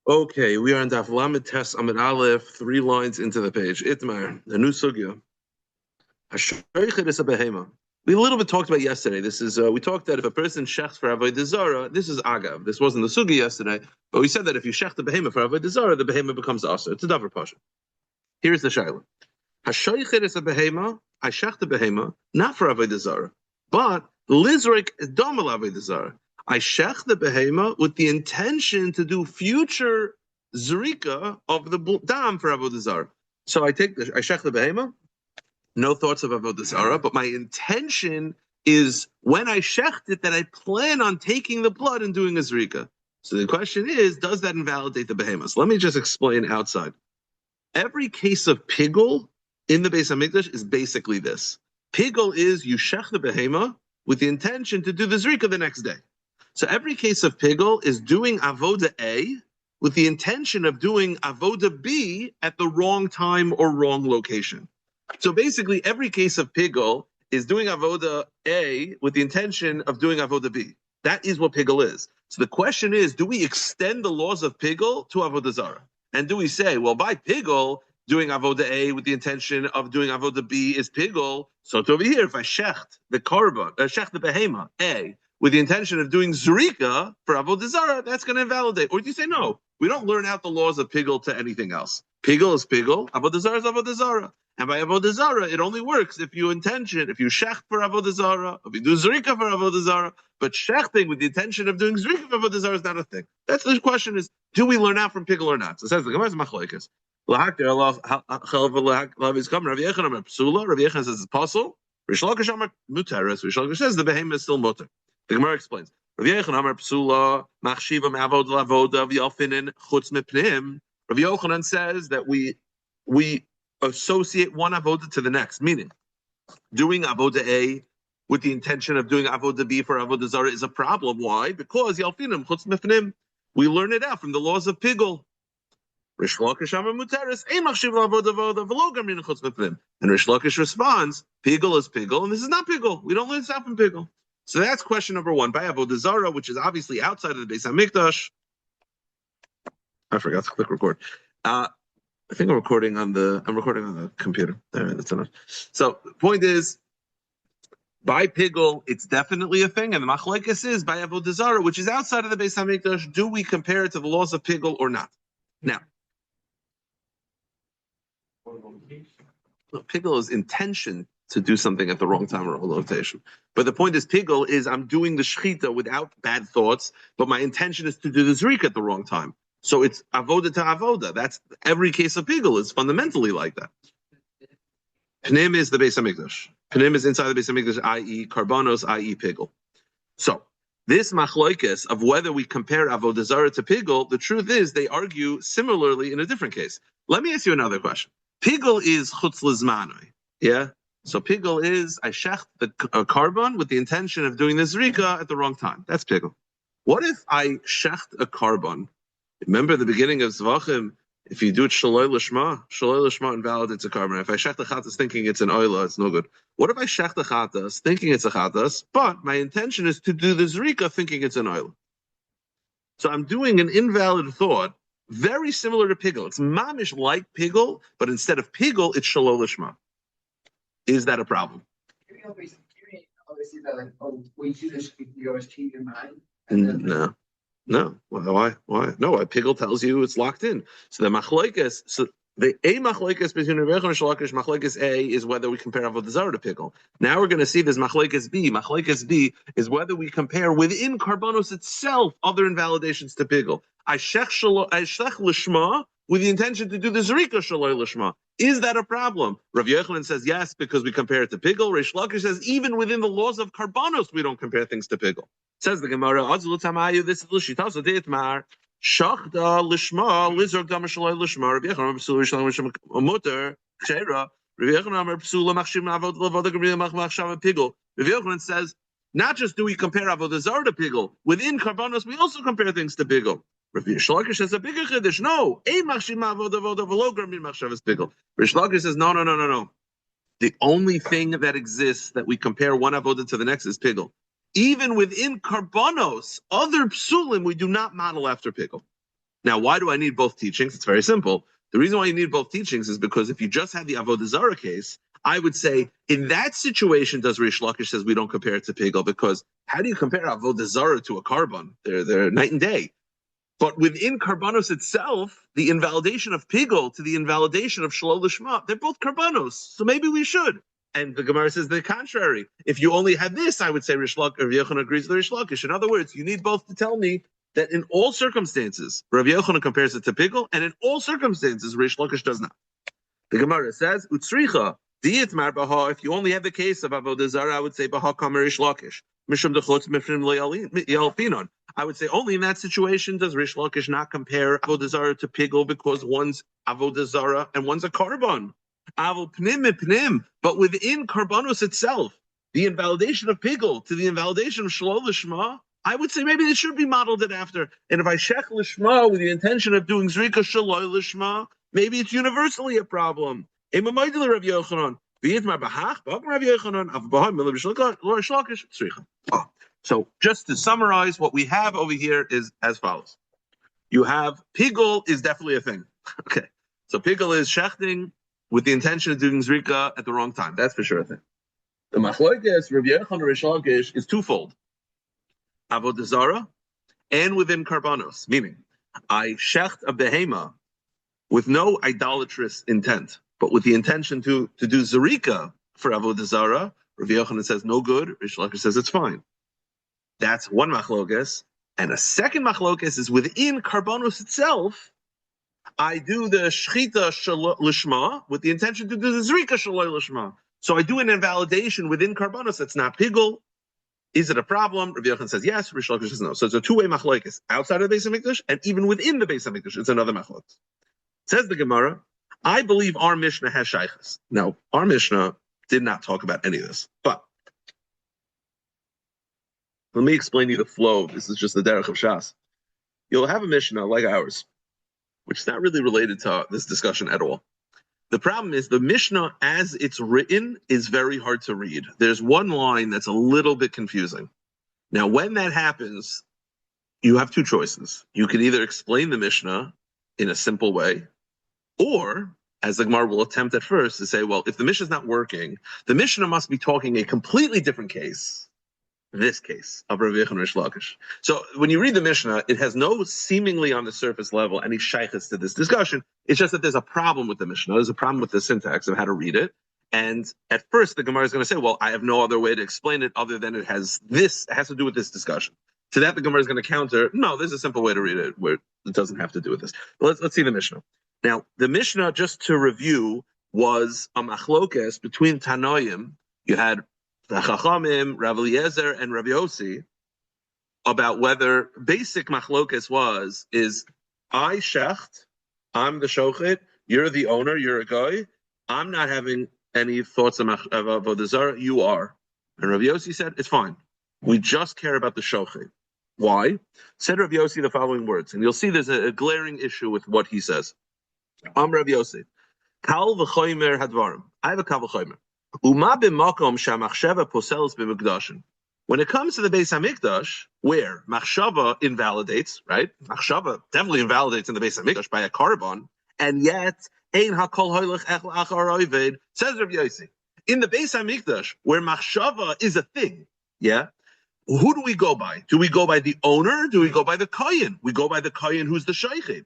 Okay, we are in Daf Lamed Tes Amid Aleph, 3 lines into the page. Itmar, the new sugya. Hashoichet is a behema. We a little bit talked about yesterday. This is we talked that if a person shechs for avodah zara, this is agav. This wasn't the sugya yesterday, but we said that if you shech the behema for avodah zara, the behema becomes aser. It's a davar pasha. Here's the shayla. Hashoichet is a behema. I shech the behema not for avodah zara, but lizrik domel avodah zara. I shech the behema with the intention to do future zrika of the dam for avodah zara. So I shech the behema, no thoughts of avodah zara, but my intention is when I shecht it that I plan on taking the blood and doing a zrika. So the question is, does that invalidate the behemoth? Let me just explain outside. Every case of pigul in the Beis Hamikdash is basically this. Pigul is you shech the behemoth with the intention to do the zrika the next day. So every case of pigul is doing avoda A with the intention of doing avoda B at the wrong time or wrong location. So basically, every case of pigul is doing avoda A with the intention of doing avoda B. That is what pigul is. So the question is, do we extend the laws of pigul to avodah zara? And do we say, well, by pigul, doing avoda A with the intention of doing avoda B is pigul? So over here, if I shecht the korban, shecht the behema A with the intention of doing zrika for avodah zara, that's going to invalidate. Or do you say, no, we don't learn out the laws of pigul to anything else. Pigul is pigul, avodah zara is avodah zara. And by avodah zara, it only works if you shecht for avodah zara, if you do zrika for avodah zara. But shechting with the intention of doing zrika for avodah zara is not a thing. That's the question: is do we learn out from pigul or not? So it says the Gemara is machlokes. Rav Yechon says it's possible. Rish Lakish Amar muteres. Rish Lakish says the behemoth is still muter. The Gemara explains. Rav Yechon Amar psula machshiva me'avodah lavodah v'yalfinin chutz mepnim. Rav Yochanan says that we associate one avodah to the next, meaning doing avodah A with the intention of doing avodah B for avodah zara is a problem. Why? Because yalfinim chutz mepnim. We learn it out from the laws of pigul. Rish Lakish Amar muteres ein machshiv lavodah v'lo gamin chutz mepnim. And Rish Lakish responds, pigul is pigul, and this is not pigul. We don't learn this out from pigul. So that's question number one. By avodah zara, which is obviously outside of the Beis Hamikdash. I forgot to click record. I think I'm recording on the computer. That's enough. So the point is, by pigul, it's definitely a thing, and the machlokes is by avodah zara, which is outside of the Beis Hamikdash. Do we compare it to the laws of pigul or not? Now, pigul is intention to do something at the wrong time or wrong location. But the point is, pigul is I'm doing the shechita without bad thoughts, but my intention is to do the zrika at the wrong time. So it's avoda to avoda. That's every case of pigul is fundamentally like that. Pnim is the Beis Hamikdash. Pnim is inside the Beis Hamikdash, i.e. karbanos, i.e. pigul. So this machlokes of whether we compare avodah zara to pigul, the truth is they argue similarly in a different case. Let me ask you another question. Pigul is chutz lizmanoi. Yeah? So pigul is I shecht the carbon with the intention of doing the zrika at the wrong time. That's pigul. What if I shecht a carbon? Remember the beginning of Zvachim, if you do it shaloi lishma invalidates a carbon. If I shech the chatas thinking it's an oila, it's no good. What if I shech the chatas thinking it's a chatas, but my intention is to do the zrika thinking it's an oila? So I'm doing an invalid thought, very similar to pigul. It's mamish like pigul, but instead of pigul, it's shaloi lishma. Is that a problem? No. Why? No, pigul tells you it's locked in. So the machlokes, the a machlokes between Rabbi and Shalakish, machlokes A is whether we compare avodah zara to pigul. Now we're going to see this machlokes B. Machlokes B is whether we compare within karbanos itself other invalidations to pigul. I shech lishma with the intention to do the zrika shaloi lishma. Is that a problem? Rav Yochanan says yes, because we compare it to pigul. Rish Lakish says even within the laws of karbanos, we don't compare things to pigul. Says the Gemara, this is l'shita so deitmar shachda lishma lizrok dam shaloi lishma. Rav Yochanan psula rishon muter sheira. Rav Yochanan psula machshim avod lavoda gemri machshav pigul. Rav Yochanan says not just do we compare avodah zara to pigul, within karbanos we also compare things to pigul. Rav Lakish says a bigger chiddush. No, ein machshim avodah v'lo gemri machshav pigul. Rish Lakish says no. The only thing that exists that we compare one avodah to the next is pigul. Even within karbanos, other psulim, we do not model after pigul. Now, why do I need both teachings? It's very simple. The reason why you need both teachings is because if you just had the Avodah Zarah case, I would say in that situation, does Rish Lakish says we don't compare it to Pigel, because how do you compare Avodah Zarah to a carbon? They're night and day. But within Karbanos itself, the invalidation of Pigel to the invalidation of Shalol Lishma, they're both Karbanos. So maybe we should. And the Gemara says the contrary. If you only had this, I would say Rish Lakish, or Yochanan agrees with Rish Lakish. In other words, you need both to tell me that in all circumstances, Rabbi Yochanan compares it to Pigel, and in all circumstances, Rish Lakish does not. The Gemara says, Utsricha, Dietmar Baha, if you only have the case of Avodah Zarah, I would say Baha Kamer Rish Lakish. Mishum Dechutz Mifrim Yalpinon. I would say only in that situation does Rish Lakish not compare Avodah Zarah to Pigel, because one's Avodah Zarah and one's a carbon. Avol Pnim Pnim, but within Karbanos itself, the invalidation of Pigel to the invalidation of Shalol Lishma, I would say maybe it should be modeled it after. And if I shech Lishma with the intention of doing Zrika Shalol Lishma, maybe it's universally a problem. So just to summarize, what we have over here is as follows. You have Pigel is definitely a thing. Okay. So Pigel is shechting with the intention of doing Zrika at the wrong time. That's for sure a thing. The Machlokes, Rabbi Yochanan Rish Lakish, is twofold. Avodah Zarah and within Karbanos, meaning I shecht a behema with no idolatrous intent, but with the intention to do Zerika for Avodah Zarah. Rabbi Yochanan says no good, Rish Lakish says it's fine. That's one machlokes. And a second machlokes is within Karbanos itself, I do the Shchita Lishma with the intention to do the Zerika Shaloi Lishma. So I do an invalidation within Karbanos that's not Pigel. Is it a problem? Rabbi Yochanan says yes, Rish Lakish says no. So it's a two-way machlokes outside of the Beis HaMikdash and even within the Beis HaMikdash. It's another machlokes. Says the Gemara, I believe our Mishnah has shaychus. Now, our Mishnah did not talk about any of this, but let me explain to you the flow. This is just the derech of Shas. You'll have a Mishnah like ours, which is not really related to this discussion at all. The problem is the Mishnah, as it's written, is very hard to read. There's one line that's a little bit confusing. Now, when that happens, you have two choices. You can either explain the Mishnah in a simple way, or, as the Gemara will attempt at first, to say, well, if the Mishnah is not working, the Mishnah must be talking a completely different case, this case of Rabbi Yochanan Rish Lakish. So when you read the Mishnah, it has no seemingly on the surface level any shaychus to this discussion. It's just that there's a problem with the Mishnah. There's a problem with the syntax of how to read it. And at first, the Gemara is going to say, well, I have no other way to explain it other than it has to do with this discussion. To that, the Gemara is going to counter, no, there's a simple way to read it where it doesn't have to do with this. But let's see the Mishnah. Now, the Mishnah, just to review, was a machlokes between Tanoim. You had the Chachamim, Rav Eliezer, and Rabbi Yossi about whether basic machlokes is I shecht, I'm the shochet, you're the owner, you're a guy, I'm not having any thoughts of Avodah Zarah, you are. And Rabbi Yossi said, it's fine. We just care about the shochet. Why? Said Rabbi Yossi the following words, and you'll see there's a glaring issue with what he says. Rabbi Yossi, Kal v'choymer hadvarim. I have a kal v'choymer. Uma b'makom shamachshava poseles b'mikdashin. When it comes to the Beis HaMikdash, where machshava invalidates, right? Machshava definitely invalidates in the Beis HaMikdash by a carbon, and yet ein hakol hoylech echel achar oived. Says Rabbi Yossi, in the Beis HaMikdash, where machshava is a thing, yeah. Who do we go by? Do we go by the owner? Do we go by the kohen? We go by the kohen who's the shaychet.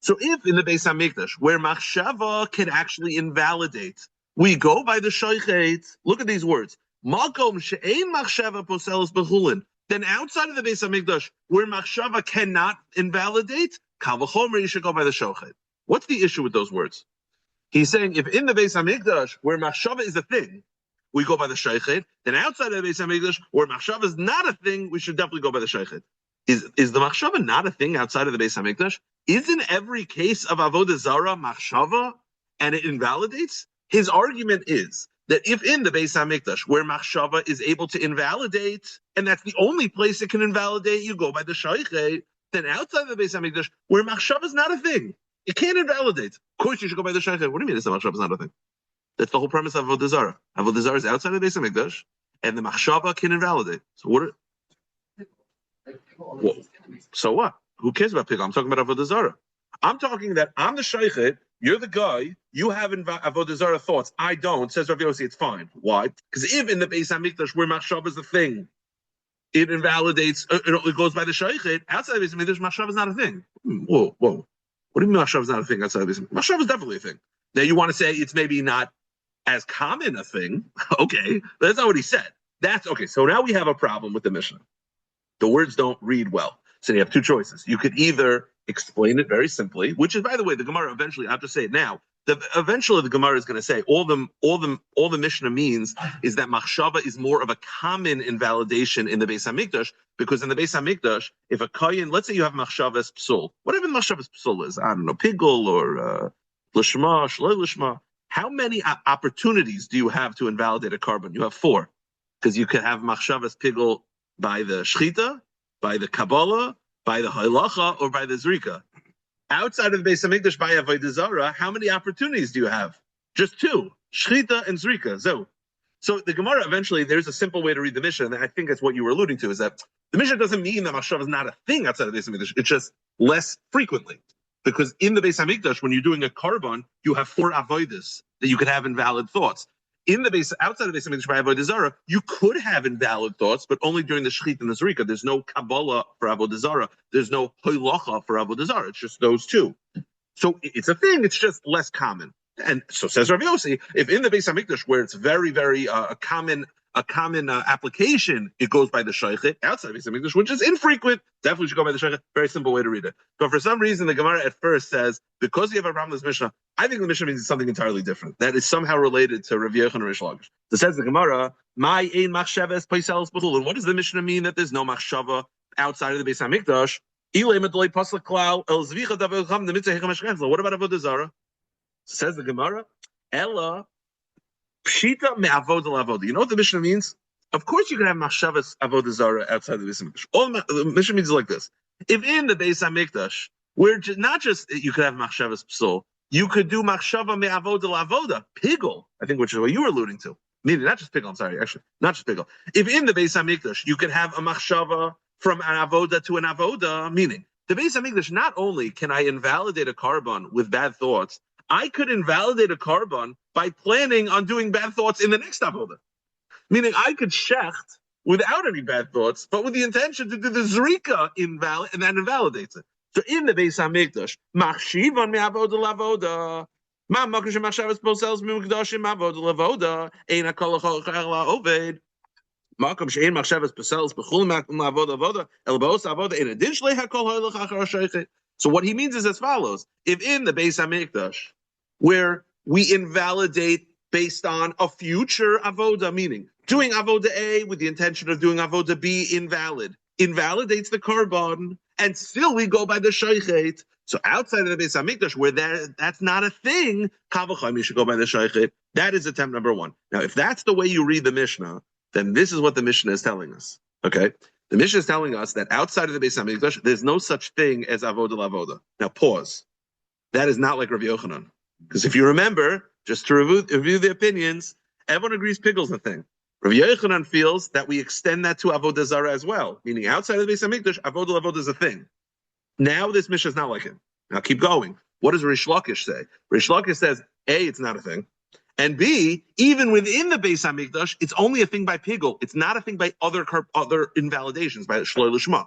So if in the Beis HaMikdash, where machshava can actually invalidate, we go by the shaychet, look at these words, makom she'ein machshava poseles b'chulin, then outside of the Beis HaMikdash, where machshava cannot invalidate, kal v'chomer, you should go by the shaychet. What's the issue with those words? He's saying if in the Beis HaMikdash, where machshava is a thing, we go by the shaychet, then outside of the Beis HaMikdash, where machshava is not a thing, we should definitely go by the shaychet. Is the machshava not a thing outside of the Beis HaMikdash? Isn't every case of Avodah Zarah machshava and it invalidates? His argument is that if in the Beis HaMikdash, where machshava is able to invalidate, and that's the only place it can invalidate, you go by the shaychet, then outside of the Beis HaMikdash, where machshava is not a thing, it can't invalidate. Of course you should go by the shaychet. What do you mean it's the machshava is not a thing? That's the whole premise of Avodah Zarah. Avodah Zarah is outside of the Beis HaMikdash, and the machshava can invalidate. So what? So what? Who cares about pigul? I'm talking about avodah zarah. I'm talking that I'm the shaychet, you're the guy, you have avodah zarah thoughts. I don't. Says Rabbi Yossi, it's fine. Why? Because if in the Beis Hamikdash where machshava is the thing, it invalidates. It goes by the shaychet. Outside of Beis Hamikdash, machshava is not a thing. Whoa. What do you mean machshava is not a thing outside of Beis Hamikdash? Machshava is definitely a thing. Now you want to say it's maybe not as common a thing. Okay, but that's not what he said. That's okay. So now we have a problem with the Mishnah. The words don't read well. So you have two choices. You could either explain it very simply, which is, by the way, the Gemara eventually, I have to say it now, eventually the Gemara is going to say all the Mishnah means is that machshava is more of a common invalidation in the Beis Hamikdash, because in the Beis Hamikdash, if a kohen, let's say you have machshava as psul, whatever machshava as psul is, I don't know, pigul or lishma, shloi lishma, how many opportunities do you have to invalidate a carbon? You have 4, because you could have machshava as pigul by the shchita, by the Kabbalah, by the halacha, or by the zrika. Outside of the Beis Hamikdash by avodah zarah, how many opportunities do you have? Just 2, shchita and zrika. So the Gemara eventually, there's a simple way to read the Mishnah, and I think that's what you were alluding to, is that the Mishnah doesn't mean that machshava is not a thing outside of the Beis Hamikdash. It's just less frequently. Because in the Beis Hamikdash, when you're doing a carbon, you have 4 avodas that you could have invalid thoughts. In the base, outside of the Beis Hamikdash by avodah zarah, you could have invalid thoughts, but only during the shechit and the zrika. There's no kabbalah for avodah zarah. There's no halacha for avodah zarah. It's just those 2. So it's a thing. It's just less common. And so says Rabbi Yossi, if in the Beis Hamikdash where it's very, very a common application, it goes by the shaychet. Outside of Beis Hamikdash, which is infrequent, definitely should go by the shaychet. Very simple way to read it. But for some reason, the Gemara at first says, because you have a problem with this Mishnah, I think the Mishnah means something entirely different. That is somehow related to Rav Yochanan and Rish Lakish. So says the Gemara, "My ein machshavas paiseles b'chul." And what does the Mishnah mean that there's no machshava outside of the Beis Hamikdash? What about avodah zarah? Says the Gemara, Ella pshita me'avodah lavodah. You know what the Mishnah means? Of course, you can have machshavas avodah zarah outside the Beis Hamikdash. All the Mishnah means is like this: if in the Beis Hamikdash, where not just you could have machshavas psul, you could do machshava me'avodah lavodah, pigul, I think, which is what you were alluding to. Meaning, not just pigul. I'm sorry, actually, not just pigul. If in the Beis Hamikdash, you could have a machshava from an avodah to an avodah, meaning the Beis Hamikdash, not only can I invalidate a carbon with bad thoughts, I could invalidate a carbon by planning on doing bad thoughts in the next avodah. Meaning, I could shecht without any bad thoughts, but with the intention to do the zrika invalid, and that invalidates it. So in the Beis Hamikdash, machshivan me'avodah lavodah, ma makush machshavas posels mi'mukdashim avodah lavodah, ein hakol oved. Makom she'ein machshavas posels b'chul makom lavodah avodah el ba'os avodah ein adin shlei hakol hoylech achar shaychet. So what he means is as follows: if in the Beis Hamikdash, where we invalidate based on a future avodah, meaning doing avodah A with the intention of doing avodah B invalidates the carbon, and still we go by the shaychet. So outside of the Beis Hamikdash, where that's not a thing, kavachayim, you should go by the shaychet. That is attempt number 1. Now, if that's the way you read the Mishnah, then this is what the Mishnah is telling us. Okay, the Mishnah is telling us that outside of the Beis Hamikdash, there's no such thing as avodah lavodah. Now, pause. That is not like Rav Yochanan, because if you remember, just to review the opinions, everyone agrees pigul's a thing. Rav Yochanan feels that we extend that to avodah zarah as well, meaning outside of the Beis Hamikdash, avodah lavodah is a thing. Now this Mishnah is not like him. Now keep going. What does Rish Lakish say? Rish Lakish says, A, it's not a thing, and B, even within the Beis Hamikdash, it's only a thing by pigul. It's not a thing by other invalidations, by shloi lishma.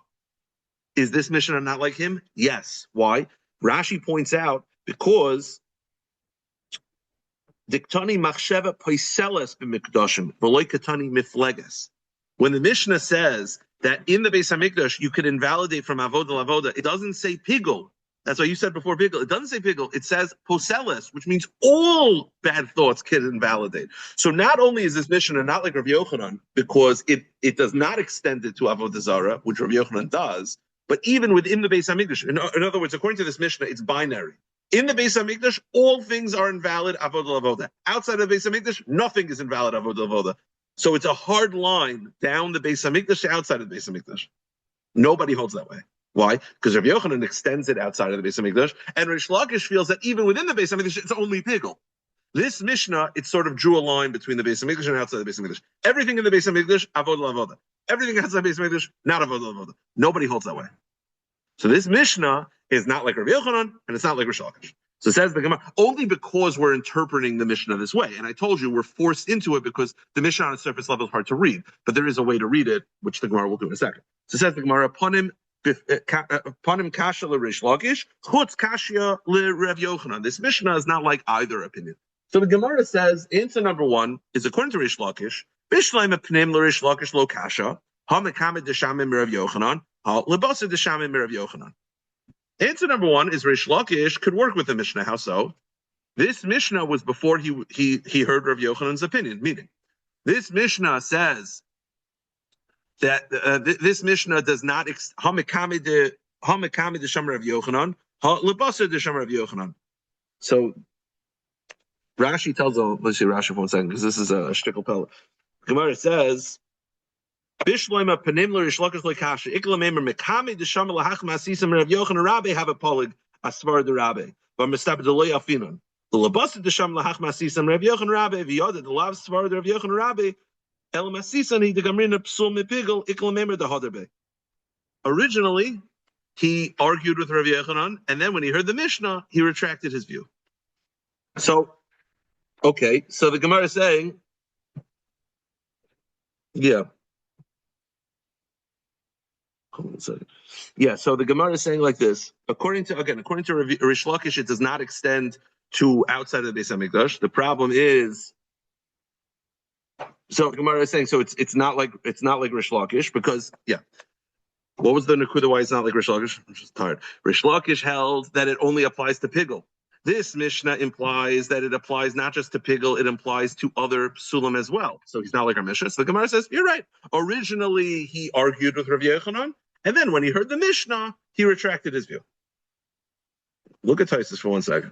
Is this Mishnah not like him? Yes. Why? Rashi points out, because diktani machsheva poiseles b'mikdashim v'loy katani mifleges. When the Mishnah says that in the Beis Hamikdash you could invalidate from avodah lavodah, it doesn't say pigul. That's why you said before pigul. It doesn't say pigul. It says poseles, which means all bad thoughts can invalidate. So not only is this Mishnah not like Rav Yochanan, because it does not extend it to avodah zarah, which Rav Yochanan does, but even within the Beis Hamikdash, in other words, according to this Mishnah, it's binary. In the Beis Hamikdash, all things are invalid avodah lavodah. Outside of the Beis Hamikdash, nothing is invalid avodah lavodah. So it's a hard line down the Beis Hamikdash to outside of the Beis Hamikdash. Nobody holds that way. Why? Because Rav Yochanan extends it outside of the Beis Hamikdash, and Rish Lakish feels that even within the Beis Hamikdash, it's only pigul. This Mishnah, it sort of drew a line between the Beis Hamikdash and outside the Beis Hamikdash. Everything in the Beis Hamikdash, avodah lavodah. Everything outside the Beis Hamikdash, not avodah lavodah. Nobody holds that way. So this Mishnah is not like Rabbi Yochanan, and it's not like Rish Lakish. So it says the Gemara, only because we're interpreting the Mishnah this way. And I told you we're forced into it because the Mishnah on a surface level is hard to read, but there is a way to read it, which the Gemara will do in a second. So it says the Gemara, Panim kasha l'Rish Lakish, chutz kasha l'Rav Yochanan. This Mishnah is not like either opinion. So the Gemara says, answer number one is according to Rish Lakish, Bishleim p'nim l'Rish Lakish lo kasha, ha-mekamed d'shamim Rav Yochanan, ha-lebasa d'shamim Rav Yochanan. Answer number one is Rish Lakish could work with the Mishnah. How so? This Mishnah was before he heard Rav Yochanan's opinion. Meaning, this Mishnah says that this Mishnah does not ha-mekamed d'shamim Rav Yochanan, ha-lebasa d'shamim Rav Yochanan. So Rashi tells them, let's see Rashi for 1 second, because this is a shtickle pellet. Gemara says, Bishloima panim l'Rish Lakish l'kasha ikla meimer mekame d'shamar lahachma asisam Rav Yochanan Rabbi have a polig asvar the Rabbi but mistab the loy afinon the labasa d'shamar lahachma asisam Rav Yochanan Rabbi v'yoda the lav svar the Rav Yochanan Rabbi el masisan he the gamrina psul mepigel ikla meimer the haderbe. Originally, he argued with Rav Yochanan, and then when he heard the Mishnah, he retracted his view. So, okay, so the Gemara is saying, yeah. Yeah, so the Gemara is saying like this. According to Rish Lakish, it does not extend to outside of the Beis Hamikdash. The problem is, so the Gemara is saying, so it's not like Rish Lakish because what was the Nakuda why it's not like Rish Lakish? I'm just tired. Rish Lakish held that it only applies to Pigel. This Mishnah implies that it applies not just to Pigel, it implies to other Psulim as well. So he's not like our Mishnah. So the Gemara says, you're right. Originally, he argued with Rav Yochanan, and then when he heard the Mishnah, he retracted his view. Look at Taisus for 1 second.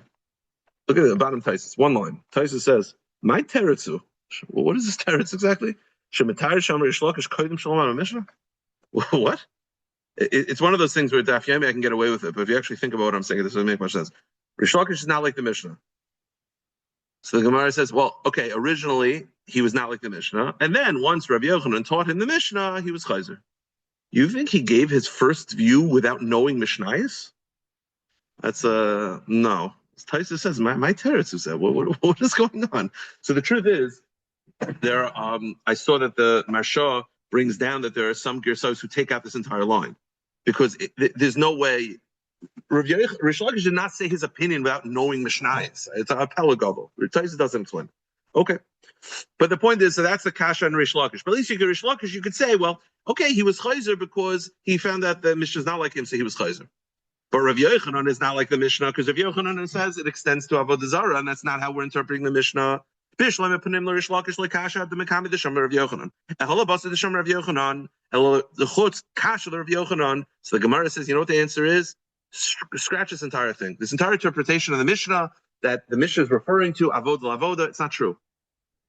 Look at the bottom Taisus, one line. Taisus says, my teretzu. Well, what is this teretz exactly? Shemitayr Shamar Rish Lakish Kodim Shalom on a Mishnah? What? It's one of those things where Daf Yomi I can get away with it, but if you actually think about what I'm saying, this doesn't make much sense. Rish Lakish is not like the Mishnah. So the Gemara says, well, okay, originally he was not like the Mishnah, and then once Rabbi Yochanan taught him the Mishnah, he was chayzer. You think he gave his first view without knowing Mishnayos? That's no. Taisa says, my teretz is that. What is going on? So the truth is, I saw that the Marsha brings down that there are some Gersos who take out this entire line because there's no way. Rish Lakish did not say his opinion without knowing Mishnayos. It's a pelagavo. Taisa doesn't explain. Okay, but the point is, so that's the kasha and Rish Lakish. But at least you could Rish Lakish, you could say, well, okay, he was chayzer because he found that the Mishnah is not like him, so he was chayzer. But Rav Yochanan is not like the Mishnah because Rav Yochanan says it extends to Avodah Zarah, and that's not how we're interpreting the Mishnah. Bishlam epanim l'Rish Lakish l'kasha the mekami d'shamar Rav Yochanan. Eholabasa d'shamar Rav Yochanan. The chutz kasha Rav Yochanan. So the Gemara says, you know what the answer is? Scratch this entire thing. This entire interpretation of the Mishnah that the Mishnah is referring to Avodah, it's not true.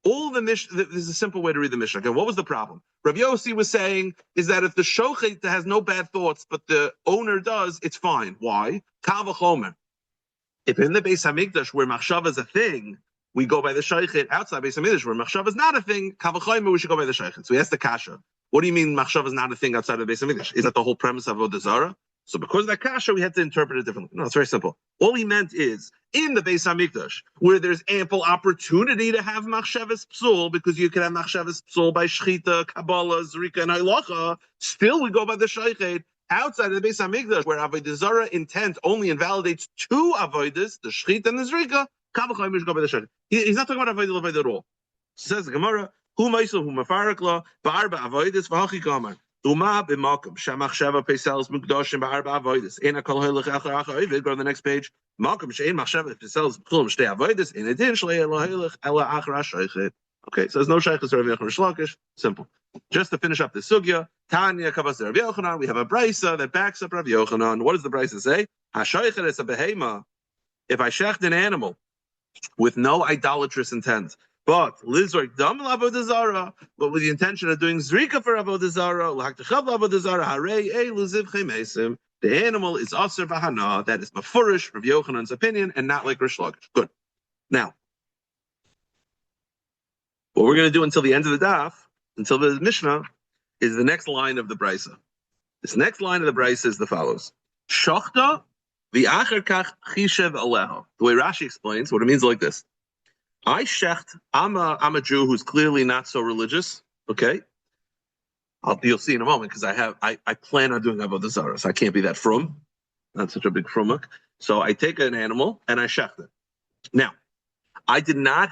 All the Mishnah, there's a simple way to read the Mishnah. Okay, what was the problem? Rabbi Yossi was saying is that if the shochet has no bad thoughts, but the owner does, it's fine. Why? Kal v'chomer. If in the Beis Hamikdash where machshava is a thing, we go by the shochet. Outside Beis Hamikdash where machshava is not a thing, kal v'chomer, we should go by the shochet. So he asked the kasha. What do you mean machshava is not a thing outside of Beis Hamikdash? Is that the whole premise of Avodah Zarah? So because of that kasha, we had to interpret it differently. No, it's very simple. All he meant is, in the Beis HaMikdash, where there's ample opportunity to have machshavas psul, because you can have machshavas psul by shchita, kabbalah, zrika, and halacha, still we go by the shaychet. Outside of the Beis HaMikdash, where avodah zarah intent only invalidates two avodas, the shchita and the zrika, kabbalah we should go by the shaychet. He's not talking about avodah anymore. Says the Gemara, hu ma'isel hu mafarak la, ba'arba avodas v'hachi kamar. Uma b'makom shamachshava pesels mukdashim ba'arba avodas. Ena kol hilach achar achar ovid. Go to the next page. Makom she'en machshava pesels b'chulum shtei avodas. In adin shlei elo hilach ela achar shaychet. Okay, so there's no shaychet to Rav Yochanan Rish Lakish. Simple. Just to finish up the sugya, Tanya kavas Rav Yochanan. We have a brisa that backs up Rav Yochanan. What does the brisa say? Hashaychet es a behema. If I shecht an animal with no idolatrous intent, but lizork dam avodah zarah, but with the intention of doing zrika for avodah zarah, l'haktachav avodah zarah, harei luziv chemesim. The animal is aser v'hana. That is mafurish, Rav Yochanan's opinion, and not like Rish Lakish. Good. Now, what we're going to do until the end of the daf, until the Mishnah, is the next line of the brisa. This next line of the brisa is the follows. Shachta v'acher kach chishev aleha. The way Rashi explains what it means like this. I'm a Jew who's clearly not so religious. Okay, you'll see in a moment because I plan on doing avodah zarah, so I can't be that frum, not such a big frumuk. So I take an animal and I shecht it. Now, I did not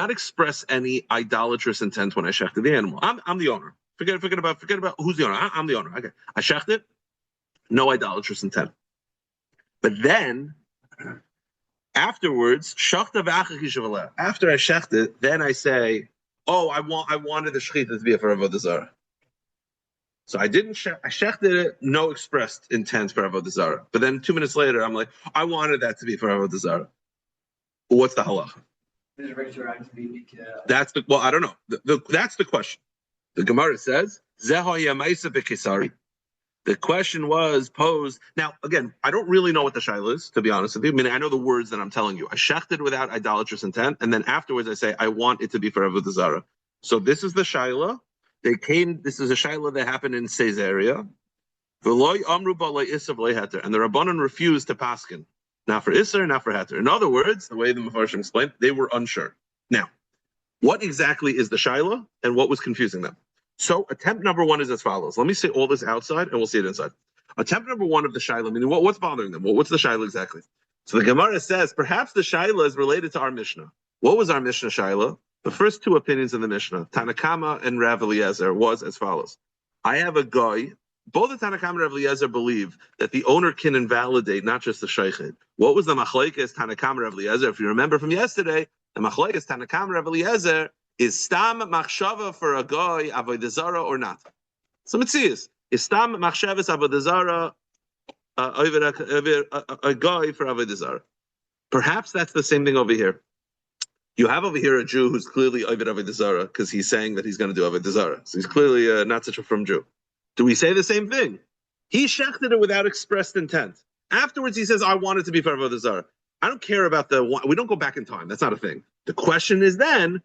express any idolatrous intent when I shechted the animal. I'm the owner. Forget about who's the owner. I'm the owner. Okay, I shecht it, no idolatrous intent. But then afterwards, after I shecht it, then I say, oh, I wanted the shechita to be for avodah zarah. So I shechted it, no expressed intent for avodah zarah. But then 2 minutes later, I'm like, I wanted that to be for avodah zarah. What's the halacha? I don't know. That's the question. The Gemara says, the question was posed. Now, again, I don't really know what the shaila is, to be honest with you. I mean, I know the words that I'm telling you. I shechted without idolatrous intent, and then afterwards I say, I want it to be for avodah zarah. So this is the shaila. This is a shaila that happened in Caesarea. And the Rabbanan refused to paskin. Not for Isser, not for Heter. In other words, the way the Mefarshim explained, they were unsure. Now, what exactly is the shaila, and what was confusing them? So attempt number one is as follows. Let me say all this outside, and we'll see it inside. Attempt number one of the shaila, meaning what's bothering them? What's the shaila exactly? So the Gemara says, perhaps the shaila is related to our Mishnah. What was our Mishnah shaila? The first two opinions in the Mishnah, Tanakama and Rav Eliezer, was as follows. I have a guy, both the Tanakama and Rav Eliezer believe that the owner can invalidate not just the shaykhid. What was the machlekes Tanakama and Rav Eliezer? If you remember from yesterday, the machlekes Tanakama and Rav Eliezer is stam machshava for a guy avodah zarah or not. So mitzias is stam machshavas avodah zarah a guy for avodah zarah. Perhaps that's the same thing over here. You have over here a Jew who's clearly avodah zarah because he's saying that he's going to do avodah zarah. So he's clearly not such a frum Jew. Do we say the same thing? He shechted it without expressed intent. Afterwards, he says, "I want it to be for avodah zarah." I don't care about we don't go back in time. That's not a thing. The question is then.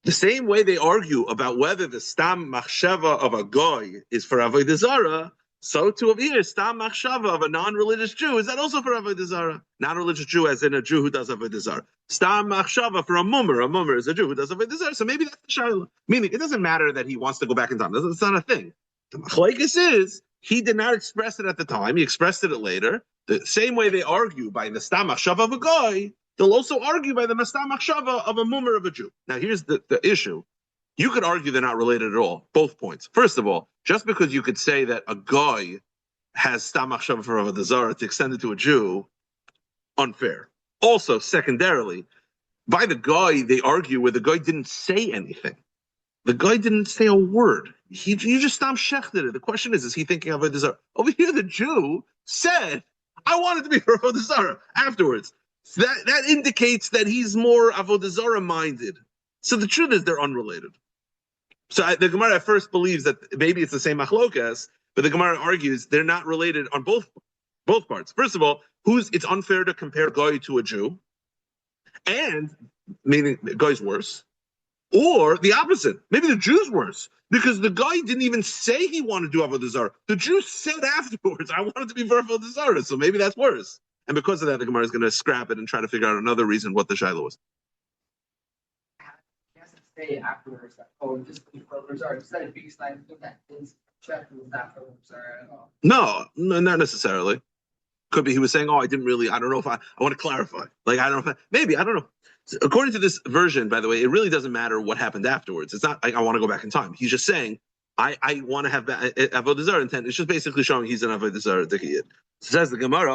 The same way they argue about whether the stam machshava of a goy is for avodah zarah, so too over here, stam machshava of a non-religious Jew, is that also for avodah zarah? Non-religious Jew as in a Jew who does avodah zarah. Stam machshava for a mummer is a Jew who does avodah zarah. So maybe that's the shaila. Meaning, it doesn't matter that he wants to go back in time. It's not a thing. The machlekes is, he did not express it at the time, he expressed it later. The same way they argue by the stam machshava of a goy, they'll also argue by the mastam machshava of a mummer of a Jew. Now, here's the issue. You could argue they're not related at all, both points. First of all, just because you could say that a guy has stam machshava for avodah zarah to extend it to a Jew, unfair. Also, secondarily, by the guy, they argue where the guy didn't say anything. The guy didn't say a word. You just stam shechted it. The question is he thinking of avodah zarah? Over here, the Jew said, I want it to be for avodah zarah afterwards. So that indicates that he's more avodah zarah minded. So the truth is they're unrelated. So the Gemara at first believes that maybe it's the same machlokas, but the Gemara argues they're not related on both parts. First of all, it's unfair to compare Goy to a Jew, and meaning Goy's worse, or the opposite. Maybe the Jew's worse because the guy didn't even say he wanted to do avodah zarah. The Jew said afterwards, "I wanted to be for avodah zarah," so maybe that's worse. And because of that, the Gemara is going to scrap it and try to figure out another reason what the shaila was. He has to say afterwards that, this is for avodah zarah. Instead of being like that his check was not for avodah zarah at all. No, not necessarily. Could be he was saying, I don't know if I want to clarify. Like, I don't know maybe, I don't know. So according to this version, by the way, it really doesn't matter what happened afterwards. It's not like I want to go back in time. He's just saying, I want to have avodah zarah intent. It's just basically showing he's an avodah zarah dikkiyid. Says the Gemara,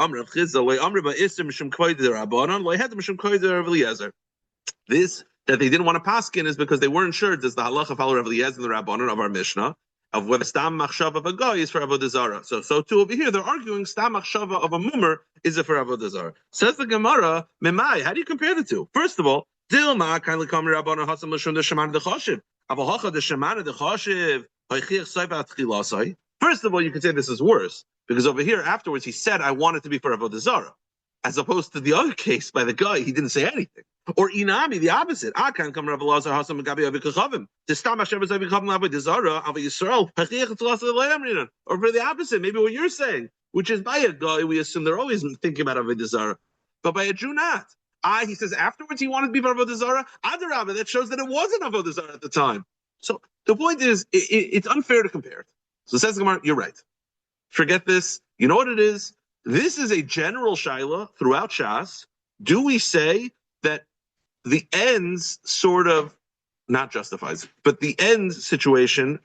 this that they didn't want to paskin is because they weren't sure. Does the halacha follow Rav Eliezer and the Rabbanon of our Mishnah of whether stam machshava of a guy is for avodah zarah? So too over here they're arguing stam machshava of a mummer is it for avodah zarah? Says the Gemara, memai. How do you compare the two? First of all, dilma kindly come Rabbanon hasam l'shum the sheman the chashiv avohacha the sheman the chashiv. First of all, you could say this is worse because over here afterwards he said, "I want it to be for avodah zarah," as opposed to the other case by the guy, he didn't say anything. Or inami, the opposite. Akan come Rav Elazar hasam gabi avikachavim. Tistam Hashem avikachavim avodah zarah avodah Yisrael. Or for the opposite, maybe what you're saying. which is by a guy, we assume they're always thinking about Avodah Zarah, but by a Jew not. He says afterwards he wanted to be for Avodah Zarah. Adarabah, that shows that it wasn't Avodah Zarah at the time. So the point is, it's unfair to compare it. So says the Gemara, you're right. Forget this. You know what it is? This is a general shaila throughout Shas. Do we say that the ends sort of, not justifies, but the end situation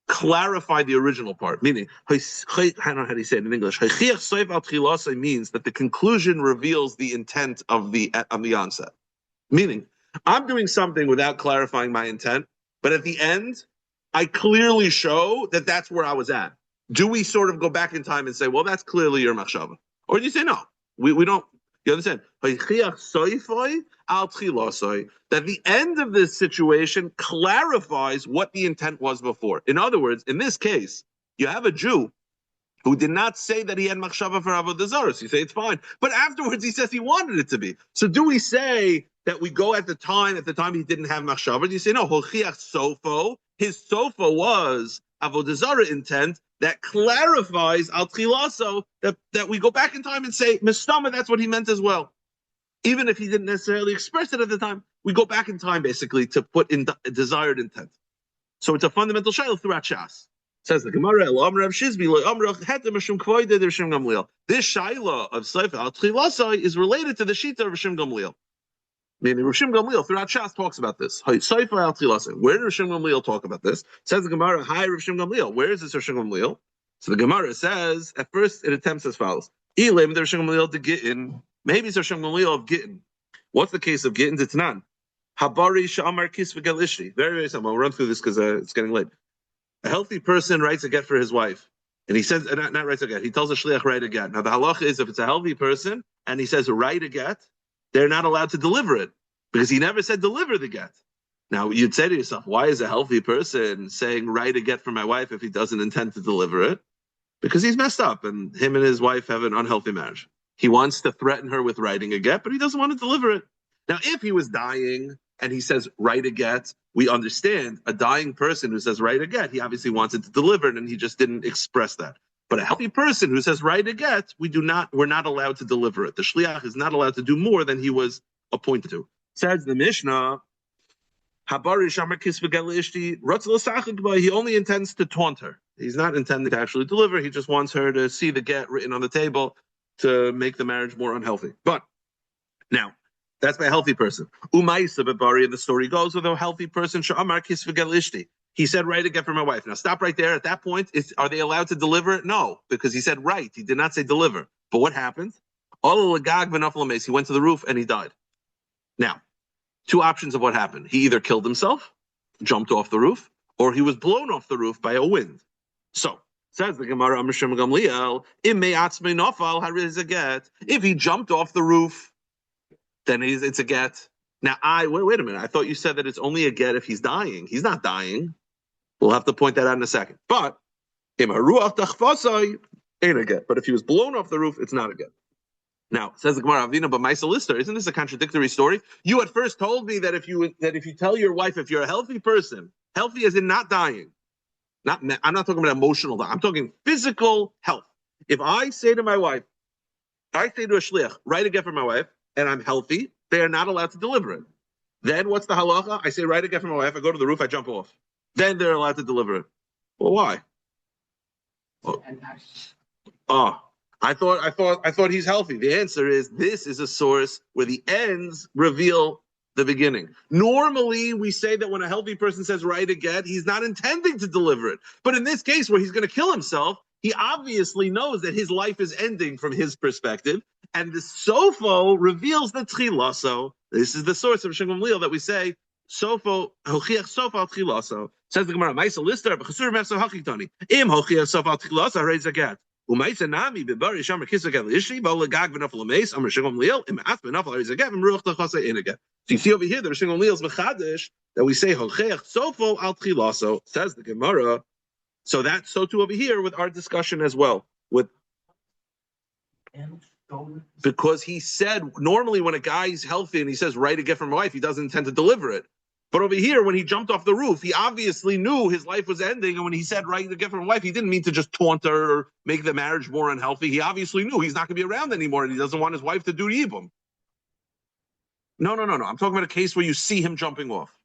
clarify the original part? Meaning, I don't know how to say it in English. Means that the conclusion reveals the intent of the onset. Meaning, I'm doing something without clarifying my intent, but at the end, I clearly show that that's where I was at. Do we sort of go back in time and say, well, that's clearly your machshava? Or do you say, no, we don't? You understand? That the end of this situation clarifies what the intent was before. In other words, in this case, you have a Jew who did not say that he had machshava for Avodah Zarah. So you say it's fine. But afterwards, he says he wanted it to be. So do we say that we go at the time he didn't have machshava? Do you say, no, hochiach sofo, his sofo was Avodah Zarah intent, that clarifies al tchilaso, that we go back in time and say, Mistama, that's what he meant as well. Even if he didn't necessarily express it at the time, we go back in time basically to put in desired intent. So it's a fundamental shayla throughout Shas. Says the Gemara, this shayla of Seifa al tchilaso is related to the shita of Rishim Gamliel. Meaning Rishim Gamliel throughout Shas talks about this. Where did Rishim Gamliel talk about this? Says the Gemara, hi Rishim Gamliel. Where is this Rishim Gamliel? So the Gemara says, at first it attempts as follows. Maybe it's Rishim Gamliel of Gittin. What's the case of Gittin? It's none. Habari Sha'amar Kis V'Galishti. Very, very simple. I'll run through this because it's getting late. A healthy person writes a get for his wife. And he says, not writes a get, he tells a shliach write a get. Now the halacha is if it's a healthy person and he says write a get, they're not allowed to deliver it because he never said deliver the get. Now, you'd say to yourself, why is a healthy person saying write a get for my wife if he doesn't intend to deliver it? Because he's messed up and him and his wife have an unhealthy marriage. He wants to threaten her with writing a get, but he doesn't want to deliver it. Now, if he was dying and he says write a get, we understand a dying person who says write a get, he obviously wanted to deliver it and he just didn't express that. But a healthy person who says write a get, we're not allowed to deliver it. The shliach is not allowed to do more than he was appointed to. Says the Mishnah, he only intends to taunt her. He's not intending to actually deliver. He just wants her to see the get written on the table to make the marriage more unhealthy. But now, that's by a healthy person. Umaysa bebari, and the story goes with a healthy person. He said, write a get for my wife. Now stop right there. At that point, are they allowed to deliver it? No, because he said write. He did not say deliver. But what happened? He went to the roof and he died. Now, two options of what happened. He either killed himself, jumped off the roof, or he was blown off the roof by a wind. So, says the Gemara, if he jumped off the roof, then it's a get. Now, wait a minute. I thought you said that it's only a get if he's dying. He's not dying. We'll have to point that out in a second. But ain't a get. But if he was blown off the roof, it's not a get. Now, says the Gemara, Avina, but Maisa Lister, isn't this a contradictory story? You at first told me that if you tell your wife, if you're a healthy person, healthy as in not dying, I'm not talking about emotional, I'm talking physical health. If I say to my wife, I say to a shliach, write a get for my wife, and I'm healthy, they are not allowed to deliver it. Then what's the halacha? I say, write a get for my wife, I go to the roof, I jump off. Then they're allowed to deliver it. Well, why? I thought he's healthy. The answer is this is a source where the ends reveal the beginning. Normally, we say that when a healthy person says write a get, he's not intending to deliver it. But in this case, where he's going to kill himself, he obviously knows that his life is ending from his perspective. And the sofo reveals the tchilaso. This is the source of Shimon Leal that we say, sofo, hochiach sofo al tchilaso. Says the Gemara, Maisa Lister, b'chasur mefso hachitoni. Im hochiach sofo al tchilaso, reis a get. Umaisa nami b'bari shamar kisva get l'ishri, b'ol legag v'nafal l'meis, amar Shimon Leal, im at v'nafal reis a get, im ruach t'chasa in a get. So you see over here, the Shimon Leal's mechadish, that we say, hochiach sofo al tchilaso, says the Gemara. So that's so too over here with our discussion as well. Because he said, normally when a guy's healthy and he says, write a get from my wife, he doesn't intend to deliver it. But over here, when he jumped off the roof, he obviously knew his life was ending. And when he said, right, to get from a wife, he didn't mean to just taunt her or make the marriage more unhealthy. He obviously knew he's not going to be around anymore, and he doesn't want his wife to do Yibum. No. I'm talking about a case where you see him jumping off.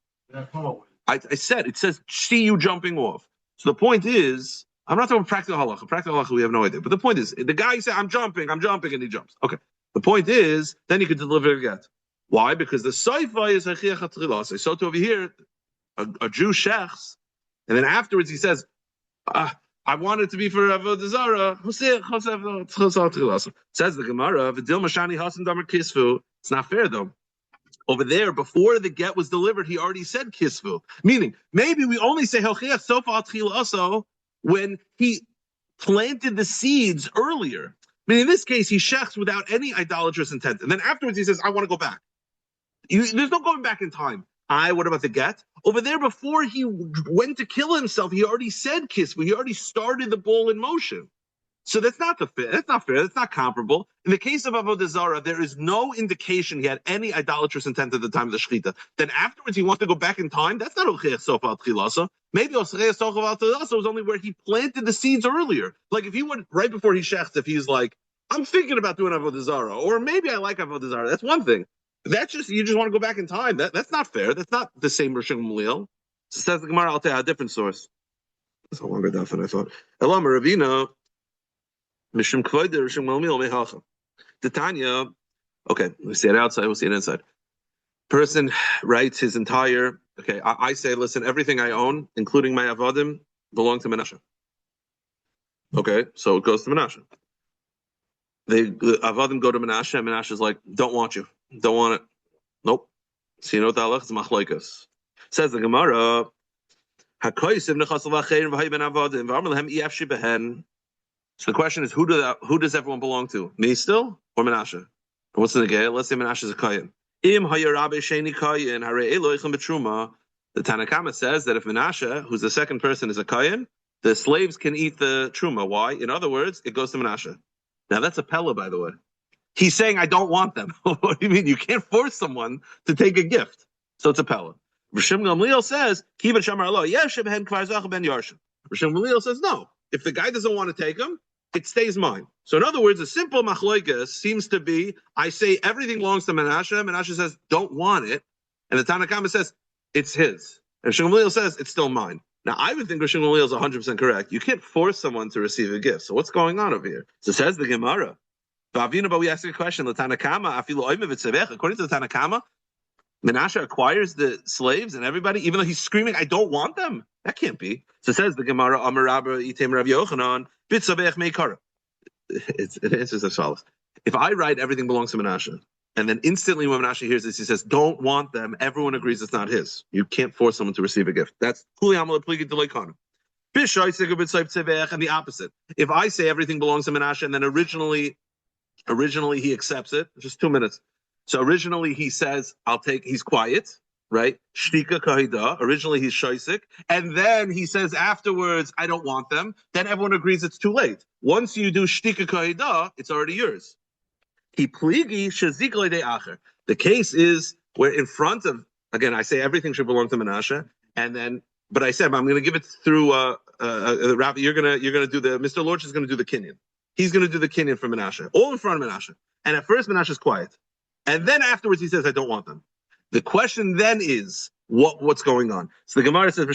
I said, it says, see you jumping off. So the point is, I'm not talking about practical halacha. Practical halacha, we have no idea. But the point is, the guy said, I'm jumping, and he jumps. Okay. The point is, then he could deliver a get. Why? Because the saifa is hachiach hatrilas. So to over here, a Jew shechs, and then afterwards he says, I want it to be for Avodah Zarah. Says the Gemara, V'dil mashani hasan damer kisfu. It's not fair though. Over there, before the get was delivered, he already said kisvu. Meaning, maybe we only say hachiach sofa atril also when he planted the seeds earlier. I mean, in this case, he shechs without any idolatrous intent. And then afterwards he says, I want to go back. There's no going back in time. What about the get? Over there, before he went to kill himself, he already said kisvu. He already started the ball in motion. So that's not fair. That's not fair. That's not comparable. In the case of Avodah Zarah, there is no indication he had any idolatrous intent at the time of the shechita. Then afterwards, he wants to go back in time. That's not Ocheach Sof Al Tchilasa. Maybe Ocheach Sof Al Tchilasa was only where he planted the seeds earlier. Like if he went right before he shechts, if he's like, I'm thinking about doing Avodah Zarah, or maybe I like Avodah Zarah. That's one thing. That's just, you just want to go back in time. That's not fair. That's not the same Rishon Gamliel. So says the Gemara, I'll tell you a different source. That's a longer daf than I thought. Elam Ravina, Mishum Kvoide, Rishon Gamliel Mehacha. The Tanya, okay, we see it outside, we'll see it inside. Person writes his entire, okay, I say, listen, everything I own, including my Avodim, belong to Menashe. Okay, so it goes to Menashe. The Avodim go to Menashe, and Menashe is like, don't want you. Don't want it. Nope. So you know what the halach is? Machlokes. Says the Gemara, so the question is, who does everyone belong to? Me still or Menashe? And what's in the gay? Let's say Menashe is a kohen. The Tanna Kama says that if Menashe, who's the second person, is a kohen, the slaves can eat the truma. Why? In other words, it goes to Menashe. Now that's a pella, by the way. He's saying, I don't want them. What do you mean? You can't force someone to take a gift. So it's a pella. Rishon Gamliel says, Kibbutz Shamar Lo, Yeshem Hen Kvar Zach Ben Yarshim. Rishon Gamliel says, no. If the guy doesn't want to take him, it stays mine. So in other words, a simple machlokes seems to be, I say everything belongs to Menashe. Menashe says, don't want it. And the Tanna Kama says, it's his. And Rishon Gamliel says, it's still mine. Now, I would think Rishon Gamliel is 100% correct. You can't force someone to receive a gift. So what's going on over here? So says the Gemara. But we ask a question. According to the Tanna Kama, Menashe acquires the slaves and everybody, even though he's screaming, I don't want them. That can't be. So says the Gemara, Amar Rabbi Item Rav Yochanan, Bitzabech Meikara. It answers as follows. If I write everything belongs to Menashe, and then instantly when Menashe hears this, he says, don't want them, everyone agrees it's not his. You can't force someone to receive a gift. That's Kuli Amal Pligi Deloikana. And the opposite. If I say everything belongs to Menashe, and then originally he accepts it, just 2 minutes. So originally he says, he's quiet, right? Shtika kahida. Originally he's shaisik. And then he says afterwards, I don't want them. Then everyone agrees it's too late. Once you do shtika kahida, it's already yours. The case is where in front of, again, I say everything should belong to Menashe, but I said, I'm going to give it through Rabbi. You're going to do Mr. Lorch is going to do the kinyan. He's going to do the kinyan for Menashe, all in front of Menashe. And at first Menashe is quiet. And then afterwards he says, I don't want them. The question then is, what's going on? So the Gemara says,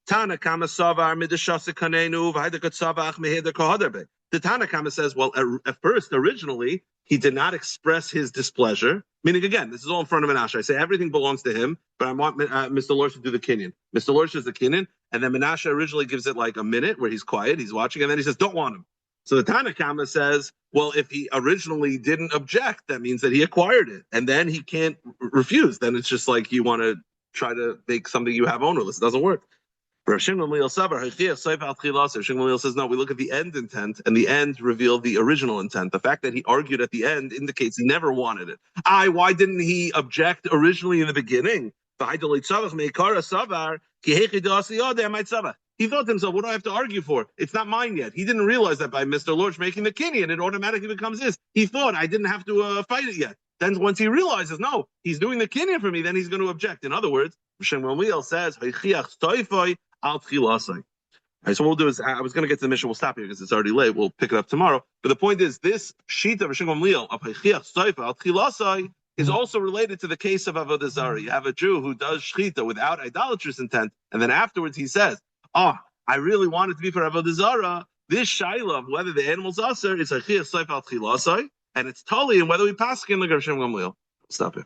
Tana Kama Savar Midashasa Kanenu Vahidaka Savach Meheder Kahadarbe. The Tana Kama says, well, at first, originally, he did not express his displeasure. Meaning, again, this is all in front of Menashe. I say everything belongs to him, but I want Mr. Lorch to do the kinyan. Mr. Lorch does the kinyan, and then Menashe originally gives it like a minute where he's quiet, he's watching, and then he says, don't want him. So the Tana Kama says, well, if he originally didn't object, that means that he acquired it, and then he can't refuse. Then it's just like you want to try to make something you have ownerless. It doesn't work. Rav Shimon Gamliel says, no, we look at the end intent, and the end revealed the original intent. The fact that he argued at the end indicates he never wanted it. Why didn't he object originally in the beginning? He thought to himself, what do I have to argue for? It's not mine yet. He didn't realize that by Mr. Lorch making the kinyan, it automatically becomes his. He thought, I didn't have to fight it yet. Then once he realizes, no, he's doing the kinyan for me, then he's going to object. In other words, Shem Gamliel says, Right, so what we'll do is, I was going to get to the mission. We'll stop here because it's already late. We'll pick it up tomorrow. But the point is, this sheet of Rishon Gamliel of Heichiach Stoifa al Tchilasai is also related to the case of Avodah Zarah. You have a Jew who does shechita without idolatrous intent, and then afterwards he says, "Oh, I really want it to be for Avodah Zarah." This shaila of whether the animal's aser is Heichiach Stoifa al Tchilasai, and it's totally in whether we pass in the Rishon Gamliel. Stop here.